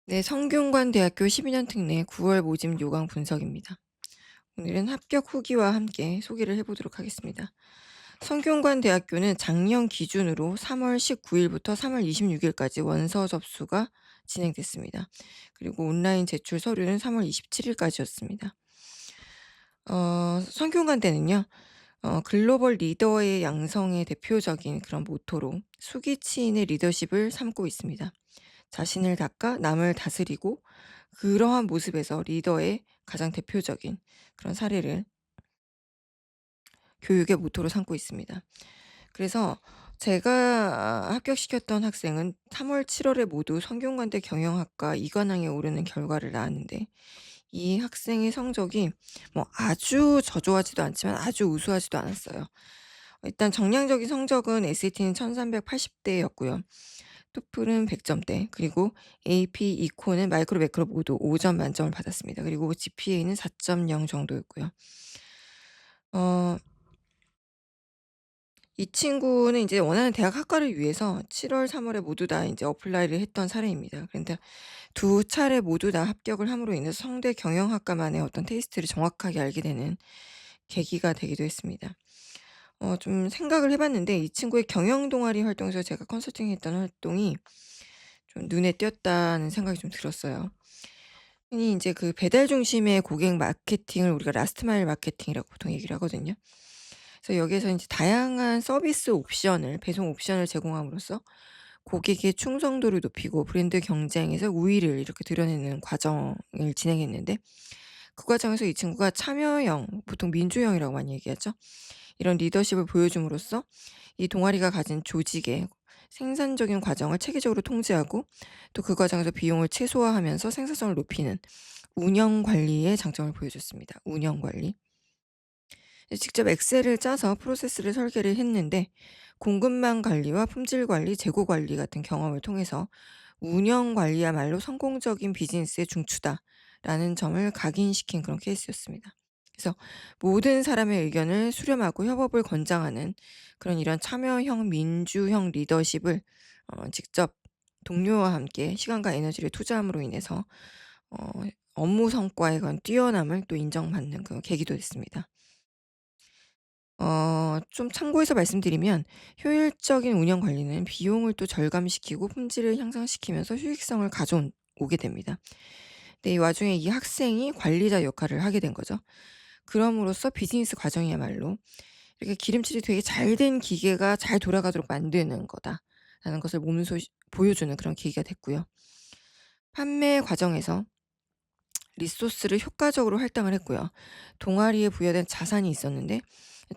네, 성균관대학교 12년 특례 9월 모집 요강 분석입니다. 오늘은 합격 후기와 함께 소개를 해보도록 하겠습니다. 성균관대학교는 작년 기준으로 3월 19일부터 3월 26일까지 원서 접수가 진행됐습니다. 그리고 온라인 제출 서류는 3월 27일까지였습니다. 성균관대는요, 글로벌 리더의 양성의 대표적인 그런 모토로 수기치인의 리더십을 삼고 있습니다. 자신을 닦아 남을 다스리고 그러한 모습에서 리더의 가장 대표적인 그런 사례를 교육의 모토로 삼고 있습니다. 그래서 제가 합격시켰던 학생은 3월, 7월에 모두 성균관대 경영학과 2관왕에 오르는 결과를 낳았는데 이 학생의 성적이 뭐 아주 저조하지도 않지만 아주 우수하지도 않았어요. 일단 정량적인 성적은 SAT는 1380대였고요. 토플은 100점대, 그리고 AP, 이코는 마이크로, 매크로 모두 5점 만점을 받았습니다. 그리고 GPA는 4.0 정도였고요. 어, 이 친구는 이제 원하는 대학 학과를 위해서 7월, 3월에 모두 다 이제 어플라이를 했던 사례입니다. 그런데 두 차례 모두 다 합격을 함으로 인해서 성대 경영학과만의 어떤 테이스트를 정확하게 알게 되는 계기가 되기도 했습니다. 좀 생각을 해봤는데 이 친구의 경영 동아리 활동에서 제가 컨설팅했던 활동이 좀 눈에 띄었다는 생각이 좀 들었어요. 흔히 이제 그 배달 중심의 고객 마케팅을 우리가 라스트 마일 마케팅이라고 보통 얘기를 하거든요. 그래서 여기에서 이제 다양한 서비스 옵션을 배송 옵션을 제공함으로써 고객의 충성도를 높이고 브랜드 경쟁에서 우위를 이렇게 드러내는 과정을 진행했는데 그 과정에서 이 친구가 참여형, 보통 민주형이라고 많이 얘기하죠. 이런 리더십을 보여줌으로써 이 동아리가 가진 조직의 생산적인 과정을 체계적으로 통제하고 또 그 과정에서 비용을 최소화하면서 생산성을 높이는 운영 관리의 장점을 보여줬습니다. 운영 관리. 직접 엑셀을 짜서 프로세스를 설계를 했는데 공급망 관리와 품질 관리, 재고 관리 같은 경험을 통해서 운영 관리야말로 성공적인 비즈니스의 중추다라는 점을 각인시킨 그런 케이스였습니다. 그래서 모든 사람의 의견을 수렴하고 협업을 권장하는 그런 이런 참여형 민주형 리더십을 직접 동료와 함께 시간과 에너지를 투자함으로 인해서 어, 업무 성과에 관한 뛰어남을 또 인정받는 그 계기도 됐습니다. 좀 참고해서 말씀드리면 효율적인 운영 관리는 비용을 또 절감시키고 품질을 향상시키면서 수익성을 가져오게 됩니다. 근데 이 와중에 이 학생이 관리자 역할을 하게 된 거죠. 그럼으로써 비즈니스 과정이야말로 이렇게 기름칠이 되게 잘 된 기계가 잘 돌아가도록 만드는 거다라는 것을 몸소 보여주는 그런 계기가 됐고요. 판매 과정에서 리소스를 효과적으로 할당을 했고요. 동아리에 부여된 자산이 있었는데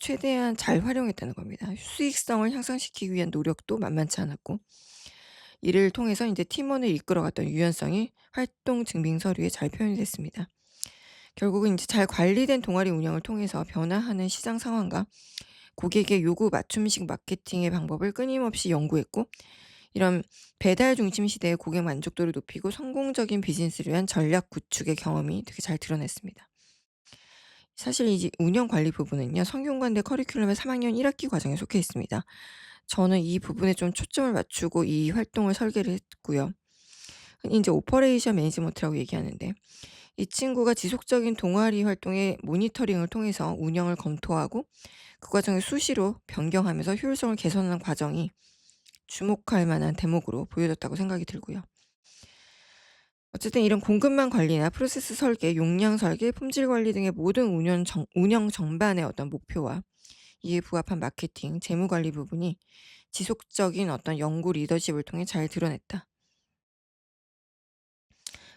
최대한 잘 활용했다는 겁니다. 수익성을 향상시키기 위한 노력도 만만치 않았고 이를 통해서 이제 팀원을 이끌어갔던 유연성이 활동 증빙 서류에 잘 표현이 됐습니다. 결국은 이제 잘 관리된 동아리 운영을 통해서 변화하는 시장 상황과 고객의 요구 맞춤식 마케팅의 방법을 끊임없이 연구했고 이런 배달 중심 시대의 고객 만족도를 높이고 성공적인 비즈니스를 위한 전략 구축의 경험이 되게 잘 드러냈습니다. 사실 이제 운영 관리 부분은요, 성균관대 커리큘럼의 3학년 1학기 과정에 속해 있습니다. 저는 이 부분에 좀 초점을 맞추고 이 활동을 설계를 했고요. 흔히 이제 오퍼레이션 매니지먼트라고 얘기하는데 이 친구가 지속적인 동아리 활동의 모니터링을 통해서 운영을 검토하고 그 과정을 수시로 변경하면서 효율성을 개선하는 과정이 주목할 만한 대목으로 보여졌다고 생각이 들고요. 어쨌든 이런 공급망 관리나 프로세스 설계, 용량 설계, 품질 관리 등의 모든 운영 전반의 어떤 목표와 이에 부합한 마케팅, 재무 관리 부분이 지속적인 어떤 연구 리더십을 통해 잘 드러냈다.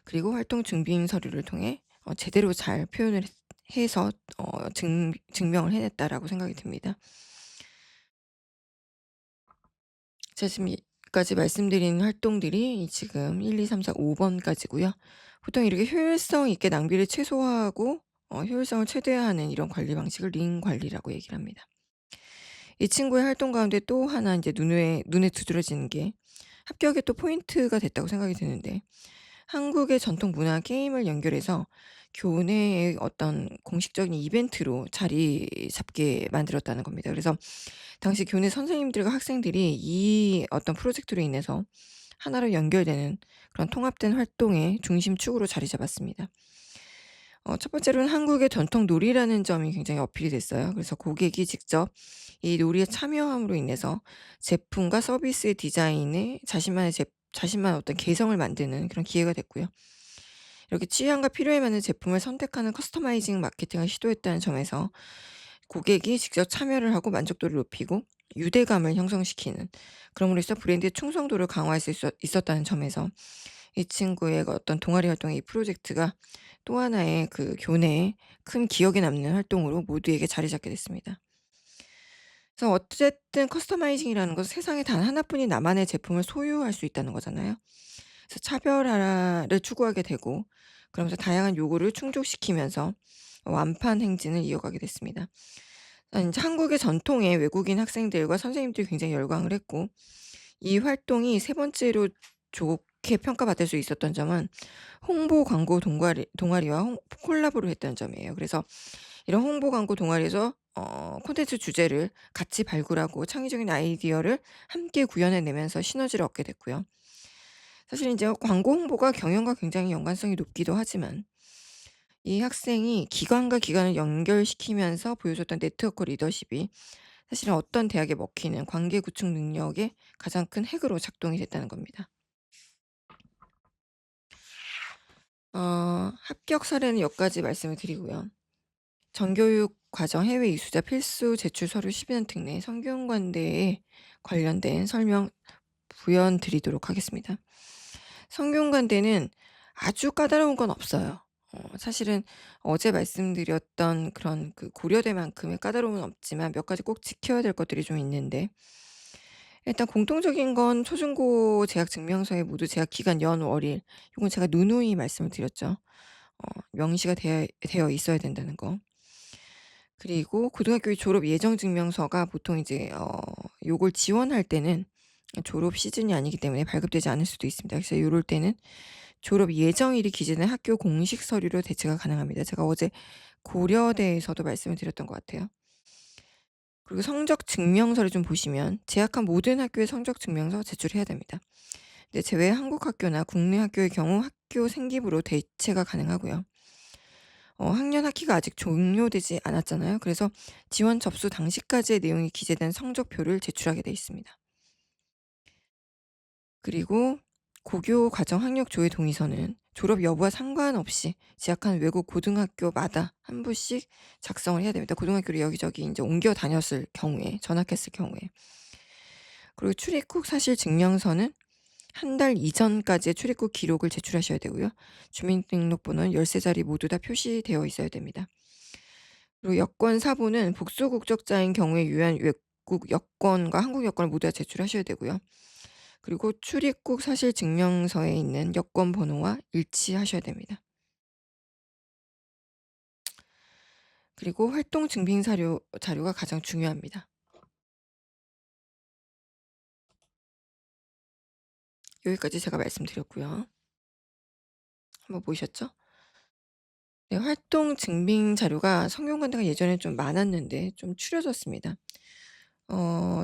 그리고 활동 증빙 서류를 통해 제대로 잘 표현을 해서 증명을 해냈다라고 생각이 듭니다. 제가 지금 까지 말씀드린 활동들이 지금 1, 2, 3, 4, 5번까지고요. 보통 이렇게 효율성 있게 낭비를 최소화하고 효율성을 최대화하는 이런 관리 방식을 링 관리라고 얘기를 합니다. 이 친구의 활동 가운데 또 하나 이제 눈에 두드러지는 게 합격의 또 포인트가 됐다고 생각이 드는데 한국의 전통 문화 게임을 연결해서 교내의 어떤 공식적인 이벤트로 자리 잡게 만들었다는 겁니다. 그래서 당시 교내 선생님들과 학생들이 이 어떤 프로젝트로 인해서 하나로 연결되는 그런 통합된 활동의 중심축으로 자리 잡았습니다. 첫 번째로는 한국의 전통 놀이라는 점이 굉장히 어필이 됐어요. 그래서 고객이 직접 이 놀이에 참여함으로 인해서 제품과 서비스의 디자인에 자신만의 어떤 개성을 만드는 그런 기회가 됐고요. 이렇게 취향과 필요에 맞는 제품을 선택하는 커스터마이징 마케팅을 시도했다는 점에서 고객이 직접 참여를 하고 만족도를 높이고 유대감을 형성시키는, 그럼으로 해서 브랜드의 충성도를 강화할 수 있었다는 점에서 이 친구의 그 어떤 동아리 활동의 이 프로젝트가 또 하나의 그 교내에 큰 기억에 남는 활동으로 모두에게 자리 잡게 됐습니다. 그래서 어쨌든 커스터마이징이라는 것은 세상에 단 하나뿐인 나만의 제품을 소유할 수 있다는 거잖아요. 그래서 차별화를 추구하게 되고, 그러면서 다양한 요구를 충족시키면서 완판 행진을 이어가게 됐습니다. 인제 한국의 전통에 외국인 학생들과 선생님들이 굉장히 열광을 했고, 이 활동이 세 번째로 좋게 평가받을 수 있었던 점은 홍보 광고 동아리와 콜라보를 했다는 점이에요. 그래서 이런 홍보 광고 동아리에서 콘텐츠 주제를 같이 발굴하고 창의적인 아이디어를 함께 구현해 내면서 시너지를 얻게 됐고요. 사실 인제 광고 홍보가 경영과 굉장히 연관성이 높기도 하지만, 이 학생이 기관과 기관을 연결시키면서 보여줬던 네트워크 리더십이 사실은 어떤 대학에 먹히는 관계 구축 능력의 가장 큰 핵으로 작동이 됐다는 겁니다. 합격 사례는 여기까지 말씀을 드리고요. 정교육 과정 해외 이수자 필수 제출 서류 10연 특례 성균관대에 관련된 설명 부연 드리도록 하겠습니다. 성균관대는 아주 까다로운 건 없어요. 사실은 어제 말씀드렸던 그런 그 고려대만큼의 까다로움은 없지만 몇 가지 꼭 지켜야 될 것들이 좀 있는데, 일단 공통적인 건 초중고 재학 증명서에 모두 재학 기간 연 월일, 요건 제가 누누이 말씀을 드렸죠. 명시가 되어 있어야 된다는 거. 그리고 고등학교 졸업 예정 증명서가 보통 이제 요걸 지원할 때는 졸업 시즌이 아니기 때문에 발급되지 않을 수도 있습니다. 그래서 요럴 때는 졸업 예정일이 기재된 학교 공식 서류로 대체가 가능합니다. 제가 어제 고려대에서도 말씀을 드렸던 것 같아요. 그리고 성적 증명서를 좀 보시면 재학한 모든 학교의 성적 증명서 제출해야 됩니다. 근데 제외 한국 학교나 국내 학교의 경우 학교 생기부로 대체가 가능하고요. 학년 학기가 아직 종료되지 않았잖아요. 그래서 지원 접수 당시까지의 내용이 기재된 성적표를 제출하게 돼 있습니다. 그리고 고교 과정 학력 조회 동의서는 졸업 여부와 상관없이 재학한 외국 고등학교마다 한 부씩 작성을 해야 됩니다. 고등학교를 여기저기 인제 옮겨 다녔을 경우에, 전학했을 경우에. 그리고 출입국 사실 증명서는 한 달 이전까지의 출입국 기록을 제출하셔야 되고요. 주민등록번호는 13자리 모두 다 표시되어 있어야 됩니다. 그리고 여권 사본은 복수 국적자인 경우에 유효한 외국 여권과 한국 여권을 모두 다 제출하셔야 되고요. 그리고 출입국 사실 증명서에 있는 여권 번호와 일치하셔야 됩니다. 그리고 활동 증빙 자료가 가장 중요합니다. 여기까지 제가 말씀드렸고요. 한번 보셨죠? 네, 활동 증빙 자료가 성균관대가 예전에 좀 많았는데 좀 줄여졌습니다.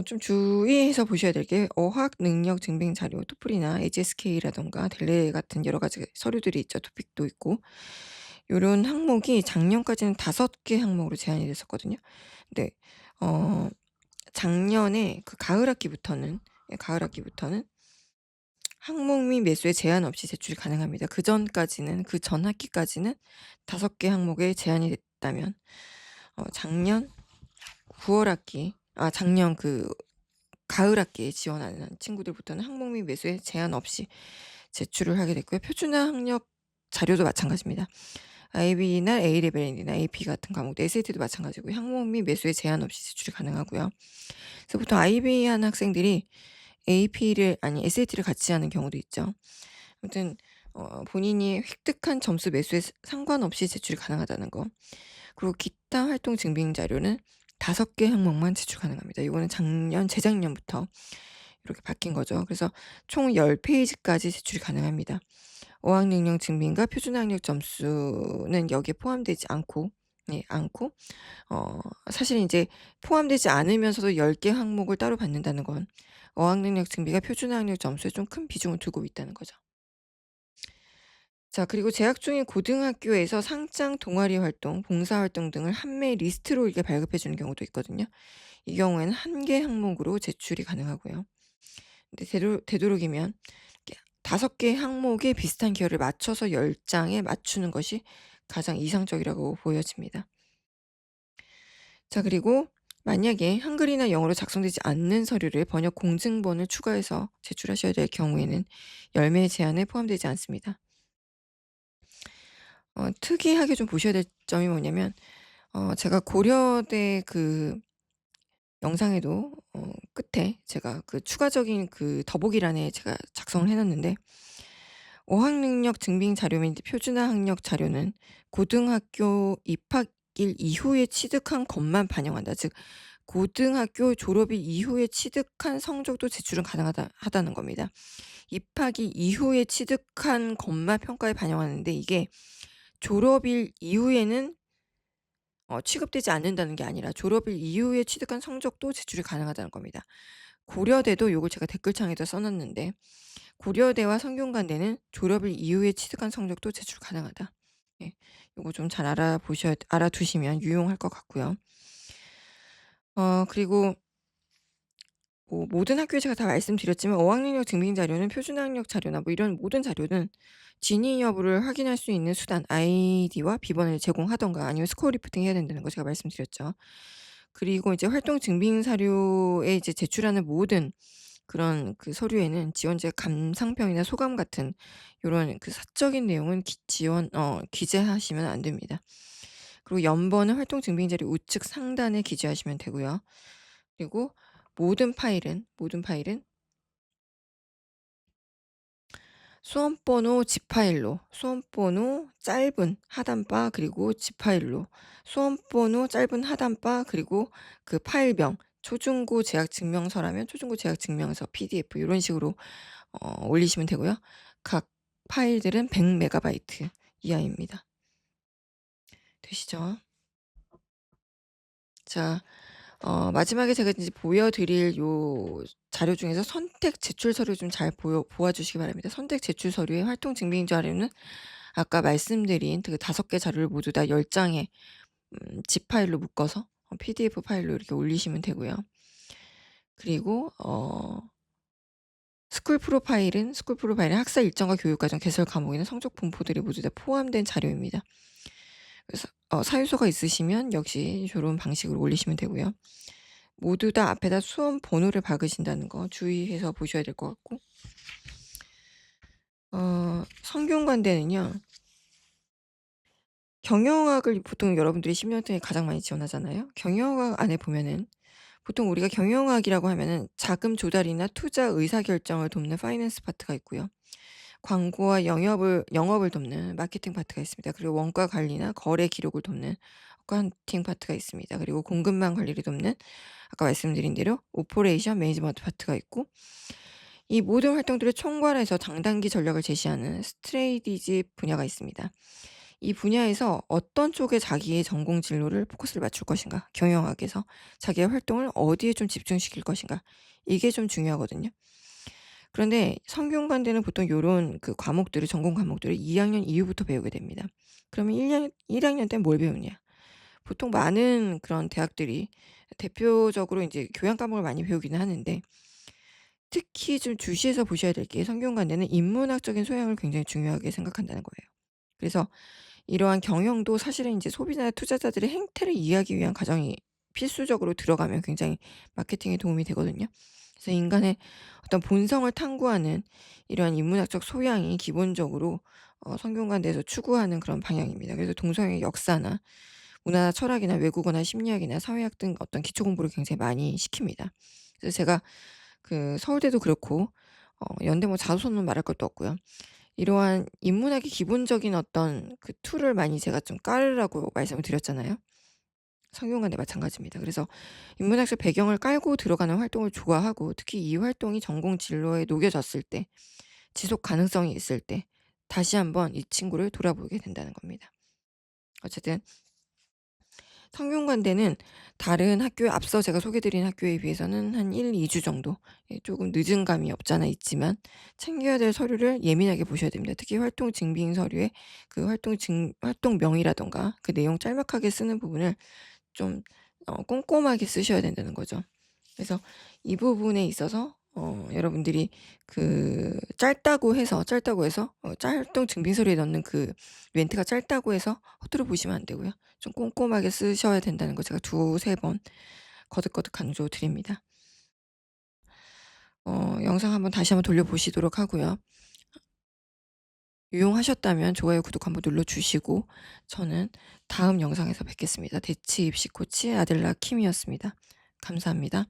좀 주의해서 보셔야 될 게 어학 능력 증빙 자료, 토플이나 HSK라든가 델레 같은 여러 가지 서류들이 있죠. 토픽도 있고. 요런 항목이 작년까지는 5개 항목으로 제한이 됐었거든요. 근데 작년에 그 가을 학기부터는 항목 및 매수에 제한 없이 제출이 가능합니다. 그전까지는, 그 전 학기까지는 5개 항목에 제한이 됐다면 작년 9월 학기, 작년 그 가을 학기에 지원하는 친구들부터는 항목 및 매수에 제한 없이 제출을 하게 됐고요. 표준화 학력 자료도 마찬가지입니다. IB나 A레벨이나 AP 같은 과목도 SAT도 마찬가지고 항목 및 매수에 제한 없이 제출이 가능하고요. 그래서 보통 IB 한 학생들이 SAT를 같이 하는 경우도 있죠. 아무튼 본인이 획득한 점수 매수에 상관없이 제출이 가능하다는 거. 그리고 기타 활동 증빙 자료는 5개 항목만 제출 가능합니다. 이거는 재작년부터 이렇게 바뀐 거죠. 그래서 총 10페이지까지 제출이 가능합니다. 어학능력 증빙과 표준학력 점수는 여기에 포함되지 않고 네 않고 사실 인제 포함되지 않으면서도 10개 항목을 따로 받는다는 건 어학 능력 증비가 표준 학력 점수에 좀 큰 비중을 두고 있다는 거죠. 자, 그리고 재학 중인 고등학교에서 상장 동아리 활동, 봉사 활동 등을 한 매의 리스트로 이렇게 발급해 주는 경우도 있거든요. 이 경우에는 한 개 항목으로 제출이 가능하고요. 근데 되도록이면 이렇게 5개 항목에 비슷한 기호를 맞춰서 10 장에 맞추는 것이 가장 이상적이라고 보여집니다. 자, 그리고 만약에 한글이나 영어로 작성되지 않는 서류를 번역 공증본을 추가해서 제출하셔야 될 경우에는 열매 제한에 포함되지 않습니다. 특이하게 좀 보셔야 될 점이 뭐냐면 제가 고려대 그 영상에도 끝에 제가 그 추가적인 그 더보기란에 제가 작성을 해 놨는데, 어학능력 증빙 자료 및 표준화 학력 자료는 고등학교 입학일 이후에 취득한 것만 반영한다. 즉 고등학교 졸업일 이후에 취득한 성적도 제출은 하다는 겁니다. 입학일 이후에 취득한 것만 평가에 반영하는데, 이게 졸업일 이후에는 취급되지 않는다는 게 아니라 졸업일 이후에 취득한 성적도 제출이 가능하다는 겁니다. 고려대도 요걸 제가 댓글창에다 써 놨는데, 고려대와 성균관대는 졸업일 이후에 취득한 성적도 제출 가능하다. 예. 요거 좀 잘 알아두시면 유용할 것 같고요. 그리고 뭐 모든 학교에 제가 다 말씀드렸지만 어학능력 증빙 자료는 표준 학력 자료나 뭐 이런 모든 자료는 진위 여부를 확인할 수 있는 수단 아이디와 비번을 제공하던가 아니면 스코어 리프팅 해야 된다는 거 제가 말씀드렸죠. 그리고 이제 활동 증빙 사료에 이제 제출하는 모든 그런 그 서류에는 지원자의 감상평이나 소감 같은 요런 그 사적인 내용은 기재하시면 안 됩니다. 그리고 연번은 활동 증빙 자료 우측 상단에 기재하시면 되고요. 그리고 모든 파일은 수험번호 지파일로, 수험번호 짧은 하단바 그리고 지파일로, 수험번호 짧은 하단바 그리고 그 파일명, 초중고 재학 증명서라면 초중고 재학 증명서 PDF 요런 식으로 올리시면 되고요. 각 파일들은 100 메가바이트 이하입니다. 되시죠? 자, 마지막에 제가 이제 보여드릴 요 자료 중에서 선택 제출 서류 좀 잘 보아 주시기 바랍니다. 선택 제출 서류의 활동 증빙 자료는 아까 말씀드린 그 5개 자료를 모두 다 10 장의 zip 파일로 묶어서 PDF 파일로 이렇게 올리시면 되고요. 그리고 스쿨 프로파일은 학사 일정과 교육 과정, 개설 과목에는 성적 분포들이 모두 다 포함된 자료입니다. 그래서 사유서가 있으시면 역시 요런 방식으로 올리시면 되고요. 모두 다 앞에다 수험 번호를 박으신다는 거 주의해서 보셔야 될 것 같고, 성균관대는요. 경영학을 보통 여러분들이 10년 동에 가장 많이 지원하잖아요. 경영학 안에 보면은 보통 우리가 경영학이라고 하면은 자금 조달이나 투자 의사결정을 돕는 파이낸스 파트가 있고요. 광고와 영업을 돕는 마케팅 파트가 있습니다. 그리고 원가 관리나 거래 기록을 돕는 어카운팅 파트가 있습니다. 그리고 공급망 관리를 돕는 아까 말씀드린 대로 오퍼레이션 매니지먼트 파트가 있고, 이 모든 활동들을 총괄해서 장단기 전략을 제시하는 스트레이디지 분야가 있습니다. 이 분야에서 어떤 쪽에 자기의 전공 진로를 포커스를 맞출 것인가, 경영학에서 자기의 활동을 어디에 좀 집중시킬 것인가, 이게 좀 중요하거든요. 그런데 성균관대는 보통 요런 그 과목들을 전공 과목들을 2 학년 이후부터 배우게 됩니다. 그러면 1 학년 때는 뭘 배우냐? 보통 많은 그런 대학들이 대표적으로 인제 교양 과목을 많이 배우기는 하는데, 특히 좀 주시해서 보셔야 될 게 성균관대는 인문학적인 소양을 굉장히 중요하게 생각한다는 거예요. 그래서 이러한 경영도 사실은 인제 소비자나 투자자들의 행태를 이해하기 위한 과정이 필수적으로 들어가면 굉장히 마케팅에 도움이 되거든요. 그래서 인간의 어떤 본성을 탐구하는 이러한 인문학적 소양이 기본적으로 성균관대에서 추구하는 그런 방향입니다. 그래서 동서양의 역사나 문화나 철학이나 외국어나 심리학이나 사회학 등 어떤 기초 공부를 굉장히 많이 시킵니다. 그래서 제가 그 서울대도 그렇고 연대 뭐 자소서는 말할 것도 없고요. 이러한 인문학의 기본적인 어떤 그 툴을 많이 제가 좀 깔으라고 말씀을 드렸잖아요. 성균관대 마찬가지입니다. 그래서 인문학적 배경을 깔고 들어가는 활동을 좋아하고, 특히 이 활동이 전공 진로에 녹여졌을 때, 지속 가능성이 있을 때 다시 한번 이 친구를 돌아보게 된다는 겁니다. 어쨌든 성균관대는 다른 학교에 앞서 제가 소개 드린 학교에 비해서는 한 1-2주 정도 쪼금 늦은 감이 없잖아 있지만 챙겨야 될 서류를 예민하게 보셔야 됩니다. 특히 활동 증빙 서류에 그 활동명이라든가 그 내용 짤막하게 쓰는 부분을 좀 꼼꼼하게 쓰셔야 된다는 거죠. 그래서 이 부분에 있어서 여러분들이 그 짧다고 해서 활동 증빙 서류에 넣는 그 멘트가 짧다고 해서 허투루 보시면 안 되고요. 좀 꼼꼼하게 쓰셔야 된다는 거 제가 2-3번 거듭거듭 강조드립니다. 영상 한번 다시 한번 돌려보시도록 하고요. 유용하셨다면 좋아요, 구독 한번 눌러주시고 저는 다음 영상에서 뵙겠습니다. 대치 입시 코치 아델라 킴이었습니다. 감사합니다.